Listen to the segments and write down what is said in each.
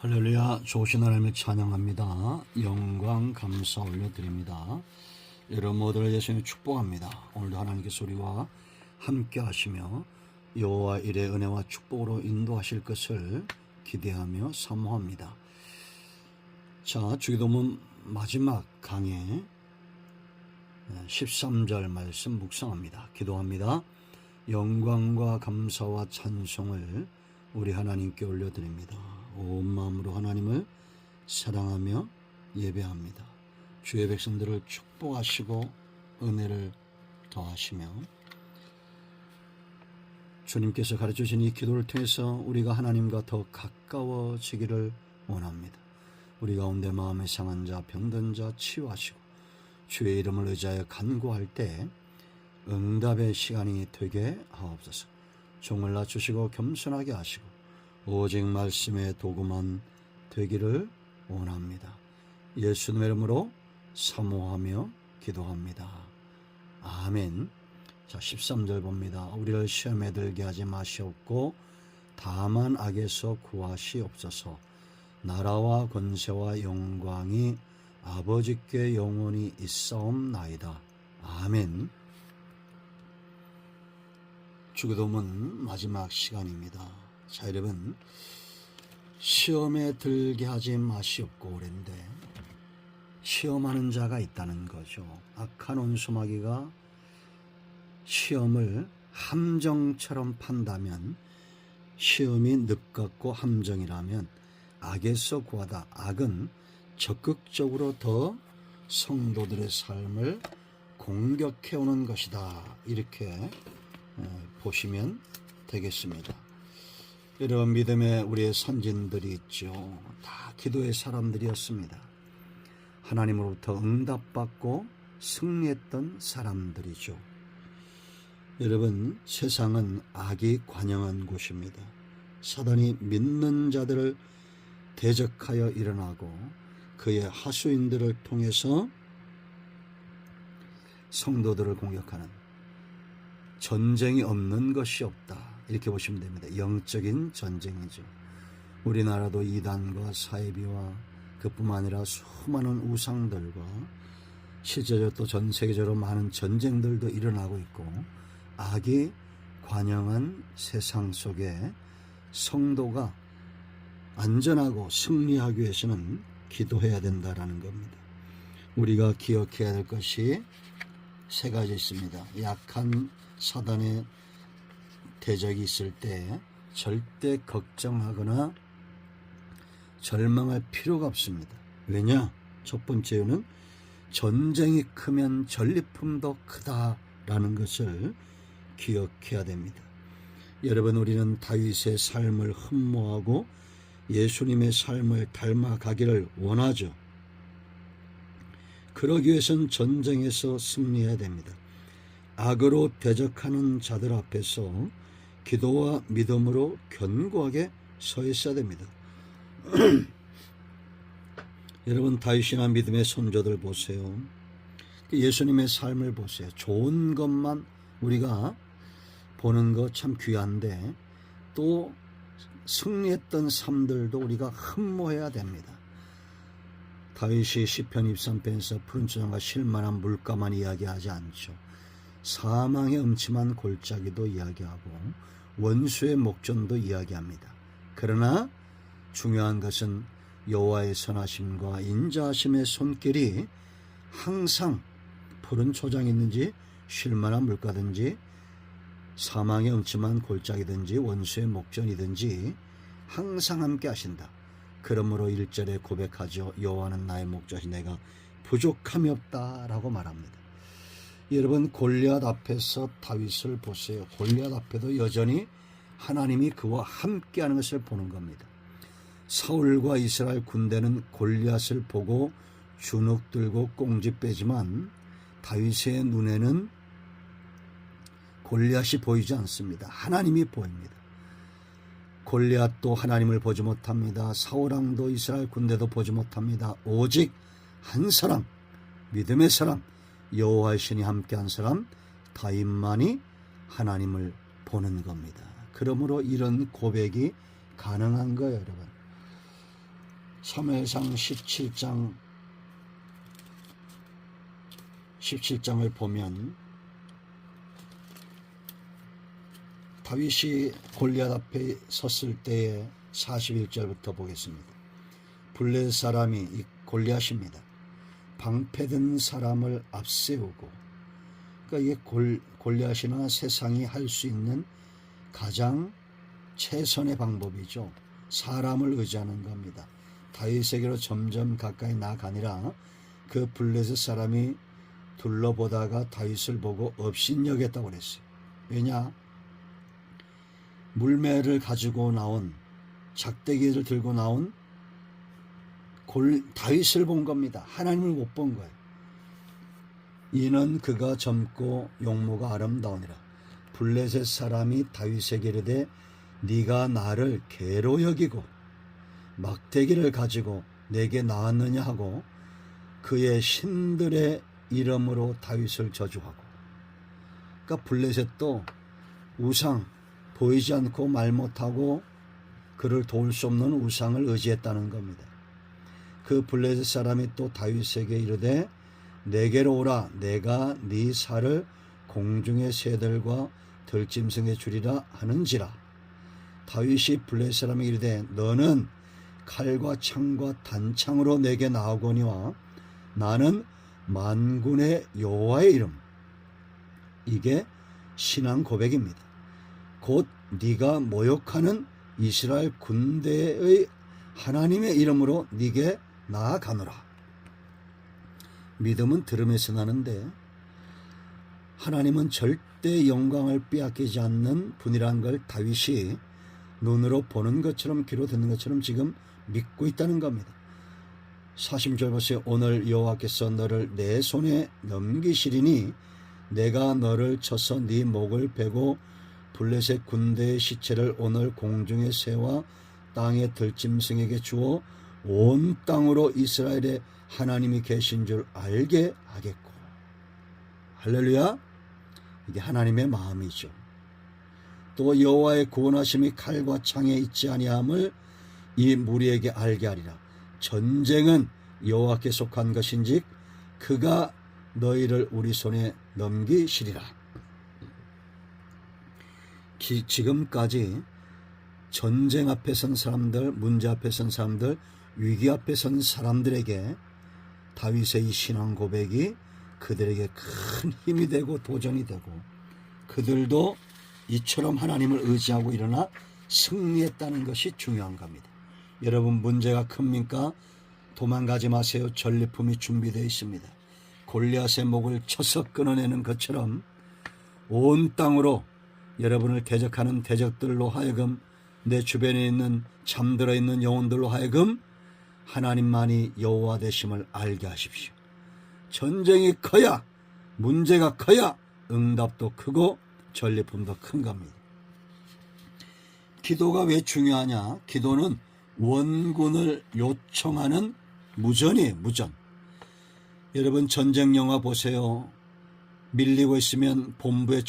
할렐루야. 좋으신 하나님을 찬양합니다. 영광 감사 올려드립니다. 여러분 모두를 예수님 축복합니다. 오늘도 하나님께서 우리와 함께 하시며 여호와 일의 은혜와 축복으로 인도하실 것을 기대하며 사모합니다. 자, 주기도문 마지막 강의 13절 말씀 묵상합니다. 기도합니다. 영광과 감사와 찬송을 우리 하나님께 올려드립니다. 온 마음으로 하나님을 사랑하며 예배합니다. 주의 백성들을 축복하시고 은혜를 더하시며 주님께서 가르쳐주신 이 기도를 통해서 우리가 하나님과 더 가까워지기를 원합니다. 우리 가운데 마음에 상한 자, 병든 자 치유하시고 주의 이름을 의지하여 간구할 때 응답의 시간이 되게 하옵소서. 종을 낮추시고 겸손하게 하시고 오직 말씀의 도구만 되기를 원합니다. 예수님의 이름으로 사모하며 기도합니다. 아멘. 자, 13절 봅니다. 우리를 시험에 들게 하지 마시옵고 다만 악에서 구하시옵소서. 나라와 권세와 영광이 아버지께 영원히 있사옵나이다. 아멘. 주기도문 마지막 시간입니다. 자, 여러분, 시험에 들게 하지 마시옵고 그랬는데 시험하는 자가 있다는 거죠. 악한 원수마귀가 시험을 함정처럼 판다면, 시험이 늪같고 함정이라면 악에서 구하다. 악은 적극적으로 더 성도들의 삶을 공격해오는 것이다. 이렇게 보시면 되겠습니다. 여러분, 믿음의 우리의 선진들이 있죠. 다 기도의 사람들이었습니다. 하나님으로부터 응답받고 승리했던 사람들이죠. 여러분, 세상은 악이 관영한 곳입니다. 사단이 믿는 자들을 대적하여 일어나고 그의 하수인들을 통해서 성도들을 공격하는, 전쟁이 없는 것이 없다. 이렇게 보시면 됩니다. 영적인 전쟁이죠. 우리나라도 이단과 사이비와 그뿐만 아니라 수많은 우상들과 실제적으로 또 전 세계적으로 많은 전쟁들도 일어나고 있고, 악이 관영한 세상 속에 성도가 안전하고 승리하기 위해서는 기도해야 된다라는 겁니다. 우리가 기억해야 될 것이 세 가지 있습니다. 약한 사단의 대적이 있을 때 절대 걱정하거나 절망할 필요가 없습니다. 왜냐? 첫 번째 이유는 전쟁이 크면 전리품도 크다라는 것을 기억해야 됩니다. 여러분, 우리는 다윗의 삶을 흠모하고 예수님의 삶을 닮아가기를 원하죠. 그러기 위해서는 전쟁에서 승리해야 됩니다. 악으로 대적하는 자들 앞에서 기도와 믿음으로 견고하게 서 있어야 됩니다. 여러분, 다윗이나 믿음의 선조들 보세요. 예수님의 삶을 보세요. 좋은 것만 우리가 보는 거 참 귀한데 또 승리했던 삶들도 우리가 흠모해야 됩니다. 다윗이 시편 23편에서 푸른 초장과 실만한 물가만 이야기하지 않죠. 사망의 음침한 골짜기도 이야기하고 원수의 목전도 이야기합니다. 그러나 중요한 것은 여호와의 선하심과 인자하심의 손길이 항상 푸른 초장이든지 쉴만한 물가든지 사망의 음침한 골짜기든지 원수의 목전이든지 항상 함께 하신다. 그러므로 1절에 고백하죠. 여호와는 나의 목자시 내가 부족함이 없다라고 말합니다. 여러분, 골리앗 앞에서 다윗을 보세요. 골리앗 앞에도 여전히 하나님이 그와 함께하는 것을 보는 겁니다. 사울과 이스라엘 군대는 골리앗을 보고 주눅 들고 꽁지 빼지만 다윗의 눈에는 골리앗이 보이지 않습니다. 하나님이 보입니다. 골리앗도 하나님을 보지 못합니다. 사울왕도 이스라엘 군대도 보지 못합니다. 오직 한 사람, 믿음의 사람, 여호와의 신이 함께한 사람 다윗만이 하나님을 보는 겁니다. 그러므로 이런 고백이 가능한 거예요, 여러분. 사무엘상 17장을 보면 다윗이 골리앗 앞에 섰을 때의 41절부터 보겠습니다. 블레셋 사람이 이 골리앗입니다. 방패든 사람을 앞세우고, 그러니까 이게 골리앗이나 세상이 할 수 있는 가장 최선의 방법이죠. 사람을 의지하는 겁니다. 다윗에게로 점점 가까이 나아가니라 그 블레셋 사람이 둘러보다가 다윗을 보고 업신여겼다고 그랬어요. 왜냐? 물매를 가지고 나온, 작대기를 들고 나온 다윗을 본 겁니다. 하나님을 못 본 거예요. 이는 그가 젊고 용모가 아름다우니라. 블레셋 사람이 다윗에게 이르되 네가 나를 개로 여기고 막대기를 가지고 내게 나왔느냐 하고 그의 신들의 이름으로 다윗을 저주하고. 그러니까 블레셋도 우상, 보이지 않고 말 못하고 그를 도울 수 없는 우상을 의지했다는 겁니다. 그 블레셋 사람이 또 다윗에게 이르되 내게로 오라. 내가 네 살을 공중의 새들과 들짐승에 주리라 하는지라. 다윗이 블레셋 사람에게 이르되 너는 칼과 창과 단창으로 내게 나오거니와 나는 만군의 여호와의 이름. 이게 신앙 고백입니다. 곧 네가 모욕하는 이스라엘 군대의 하나님의 이름으로 네게 나아가노라. 믿음은 들음에서 나는데 하나님은 절대 영광을 빼앗기지 않는 분이라는 걸 다윗이 눈으로 보는 것처럼 귀로 듣는 것처럼 지금 믿고 있다는 겁니다. 40절 보세요. 오늘 여호와께서 너를 내 손에 넘기시리니 내가 너를 쳐서 네 목을 베고 블레셋 군대의 시체를 오늘 공중의 새와 땅의 들짐승에게 주어 온 땅으로 이스라엘의 하나님이 계신 줄 알게 하겠고. 할렐루야. 이게 하나님의 마음이죠. 또 여호와의 구원하심이 칼과 창에 있지 아니함을 이 무리에게 알게 하리라. 전쟁은 여호와께 속한 것인즉 그가 너희를 우리 손에 넘기시리라. 지금까지 전쟁 앞에 선 사람들, 문제 앞에 선 사람들, 위기 앞에 선 사람들에게 다윗의 이 신앙 고백이 그들에게 큰 힘이 되고 도전이 되고 그들도 이처럼 하나님을 의지하고 일어나 승리했다는 것이 중요한 겁니다. 여러분, 문제가 큽니까? 도망가지 마세요. 전리품이 준비되어 있습니다. 골리앗의 목을 쳐서 끊어내는 것처럼 온 땅으로 여러분을 대적하는 대적들로 하여금, 내 주변에 있는 잠들어 있는 영혼들로 하여금 하나님만이 여호와 되심을 알게 하십시오. 전쟁이 커야, 문제가 커야 응답도 크고 전리품도 큰 겁니다. 기도가 왜 중요하냐? 기도는 원군을 요청하는 무전이에요. 무전. 여러분, 전쟁 영화 보세요. 밀리고 있으면 본부에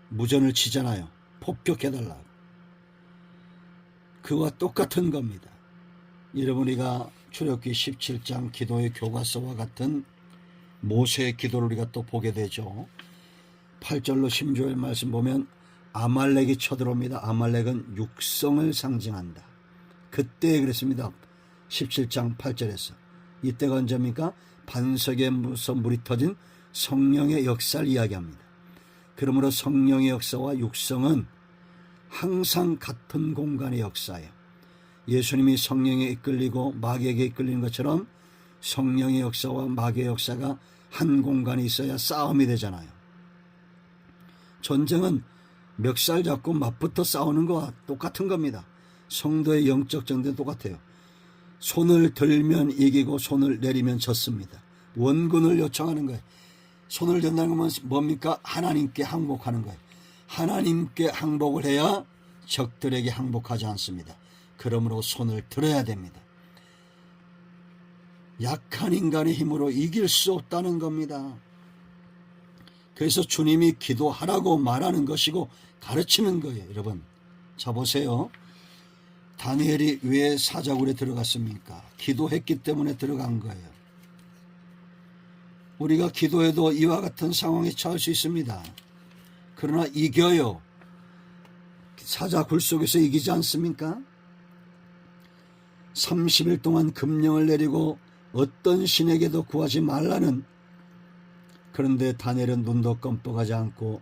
무전을 치잖아요. 폭격해달라고. 그와 똑같은 겁니다. 여러분, 우리가 출애굽기 17장 기도의 교과서와 같은 모세의 기도를 우리가 또 보게 되죠. 8절로 10절 말씀 보면 아말렉이 쳐들어옵니다. 아말렉은 육성을 상징한다. 그때 그랬습니다. 17장 8절에서. 이때가 언제입니까? 반석에서 물이 터진 성령의 역사를 이야기합니다. 그러므로 성령의 역사와 육성은 항상 같은 공간의 역사예요. 예수님이 성령에 이끌리고 마귀에게 이끌리는 것처럼 성령의 역사와 마귀의 역사가 한 공간에 있어야 싸움이 되잖아요. 전쟁은 멱살 잡고 맞붙어 싸우는 거와 똑같은 겁니다. 성도의 영적 전쟁도 똑같아요. 손을 들면 이기고 손을 내리면 졌습니다. 원군을 요청하는 거예요. 손을 든다는 건 뭡니까? 하나님께 항복하는 거예요. 하나님께 항복을 해야 적들에게 항복하지 않습니다. 그러므로 손을 들어야 됩니다. 약한 인간의 힘으로 이길 수 없다는 겁니다. 그래서 주님이 기도하라고 말하는 것이고 가르치는 거예요. 여러분, 자 보세요. 다니엘이 왜 사자굴에 들어갔습니까? 기도했기 때문에 들어간 거예요. 우리가 기도해도 이와 같은 상황에 처할 수 있습니다. 그러나 이겨요. 사자굴 속에서 이기지 않습니까? 30일 동안 금령을 내리고 어떤 신에게도 구하지 말라는, 그런데 다니엘은 눈도 껌뻑하지 않고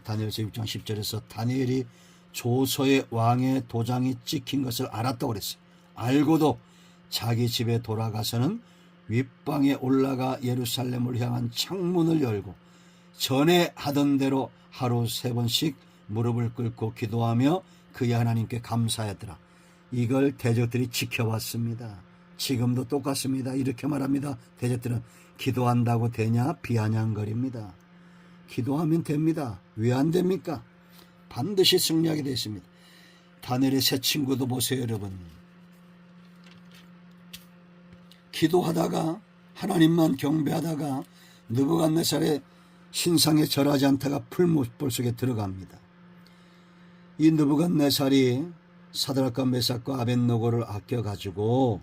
다니엘서 6장 10절에서 다니엘이 조서의 왕의 도장이 찍힌 것을 알았다고 그랬어요. 알고도 자기 집에 돌아가서는 윗방에 올라가 예루살렘을 향한 창문을 열고 전에 하던 대로 하루 3번씩 무릎을 꿇고 기도하며 그의 하나님께 감사하더라. 이걸 대적들이 지켜봤습니다. 지금도 똑같습니다. 이렇게 말합니다. 대적들은 기도한다고 되냐? 비아냥거립니다. 기도하면 됩니다. 왜 안 됩니까? 반드시 승리하게 되어 있습니다. 다니엘의 새 친구도 보세요, 여러분. 기도하다가 하나님만 경배하다가 느부갓네살의 신상에 절하지 않다가 풀무불 속에 들어갑니다. 이 느부갓네살이 사드락과 메삭과 아벳노고를 아껴가지고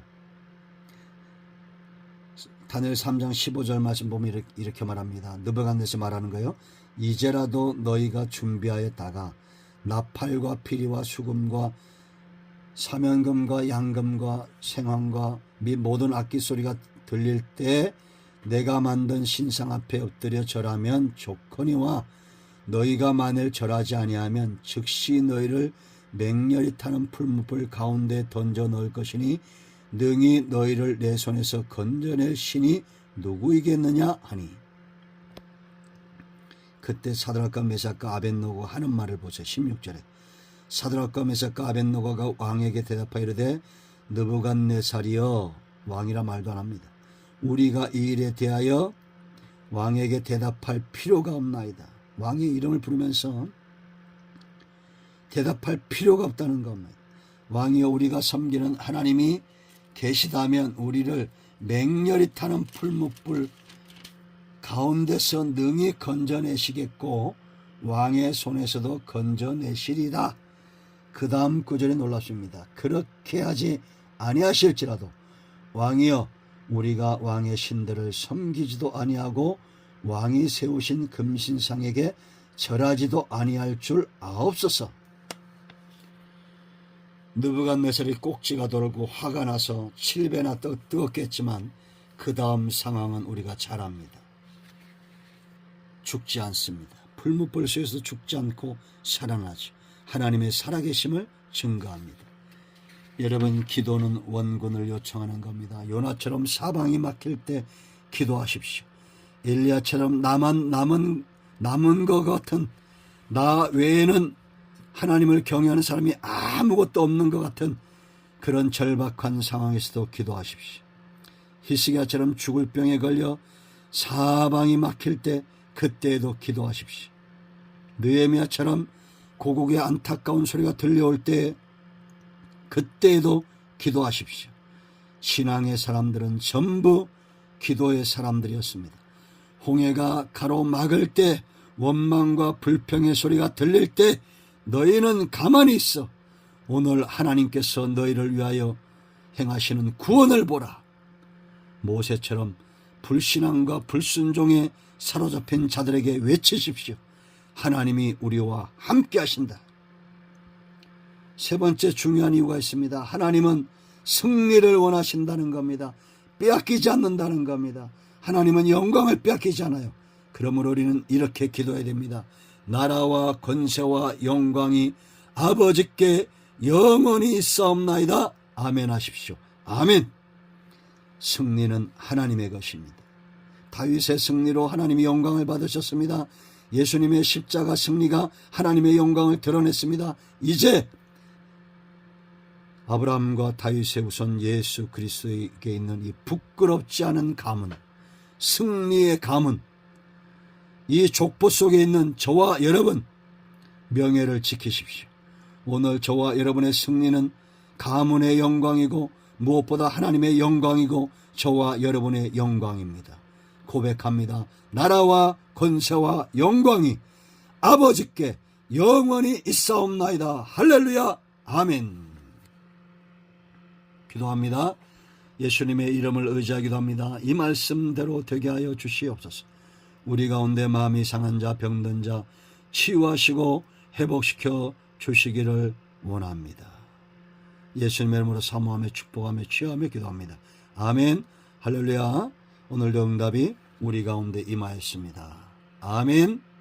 다니엘 3장 15절 말씀 보면 이렇게 말합니다. 느부갓네살 말하는 거예요. 이제라도 너희가 준비하였다가 나팔과 피리와 수금과 사면금과 양금과 생황과 및 모든 악기 소리가 들릴 때 내가 만든 신상 앞에 엎드려 절하면 좋거니와 너희가 만일 절하지 아니하면 즉시 너희를 맹렬히 타는 풀무불 가운데 던져 넣을 것이니 능히 너희를 내 손에서 건져낼 신이 누구이겠느냐 하니, 그때 사드락과 메삭과 아벳노고가 하는 말을 보세요. 16절에 사드락과 메삭과 아벳노고가 왕에게 대답하여 이르되 느부갓네살이여, 왕이라 말도 안 합니다. 우리가 이 일에 대하여 왕에게 대답할 필요가 없나이다. 왕의 이름을 부르면서 대답할 필요가 없다는 겁니다. 왕이여, 우리가 섬기는 하나님이 계시다면 우리를 맹렬히 타는 풀무불 가운데서 능히 건져내시겠고 왕의 손에서도 건져내시리다. 그 다음 구절에 놀랍습니다. 그렇게 하지 아니하실지라도 왕이여, 우리가 왕의 신들을 섬기지도 아니하고 왕이 세우신 금신상에게 절하지도 아니할 줄 아옵소서. 느부갓네살이 꼭지가 돌고 화가 나서 7배나 뜨겁겠지만 그 다음 상황은 우리가 잘 압니다. 죽지 않습니다. 풀무불 속에서도 죽지 않고 살아나죠. 하나님의 살아계심을 증거합니다. 여러분, 기도는 원군을 요청하는 겁니다. 요나처럼 사방이 막힐 때 기도하십시오. 엘리야처럼 남은 것 같은, 나 외에는 하나님을 경외하는 사람이 아무것도 없는 것 같은 그런 절박한 상황에서도 기도하십시오. 히스기야처럼 죽을 병에 걸려 사방이 막힐 때 그때에도 기도하십시오. 느헤미야처럼 고국의 안타까운 소리가 들려올 때 그때에도 기도하십시오. 신앙의 사람들은 전부 기도의 사람들이었습니다. 홍해가 가로막을 때, 원망과 불평의 소리가 들릴 때 너희는 가만히 있어. 오늘 하나님께서 너희를 위하여 행하시는 구원을 보라. 모세처럼 불신앙과 불순종에 사로잡힌 자들에게 외치십시오. 하나님이 우리와 함께 하신다. 세 번째 중요한 이유가 있습니다. 하나님은 승리를 원하신다는 겁니다. 빼앗기지 않는다는 겁니다. 하나님은 영광을 빼앗기지 않아요. 그러므로 우리는 이렇게 기도해야 됩니다. 나라와 권세와 영광이 아버지께 영원히 있사옵나이다. 아멘 하십시오. 아멘. 승리는 하나님의 것입니다. 다윗의 승리로 하나님이 영광을 받으셨습니다. 예수님의 십자가 승리가 하나님의 영광을 드러냈습니다. 이제 아브라함과 다윗의 우선 예수 그리스도에게 있는 이 부끄럽지 않은 가문, 승리의 가문, 이 족보 속에 있는 저와 여러분, 명예를 지키십시오. 오늘 저와 여러분의 승리는 가문의 영광이고 무엇보다 하나님의 영광이고 저와 여러분의 영광입니다. 고백합니다. 나라와 권세와 영광이 아버지께 영원히 있사옵나이다. 할렐루야. 아멘. 기도합니다. 예수님의 이름을 의지하기도 합니다. 이 말씀대로 되게 하여 주시옵소서. 우리 가운데 마음이 상한 자, 병든 자 치유하시고 회복시켜 주시기를 원합니다. 예수님의 이름으로 사모하며 축복하며 취하며 기도합니다. 아멘. 할렐루야. 오늘도 응답이 우리 가운데 임하였습니다. 아멘.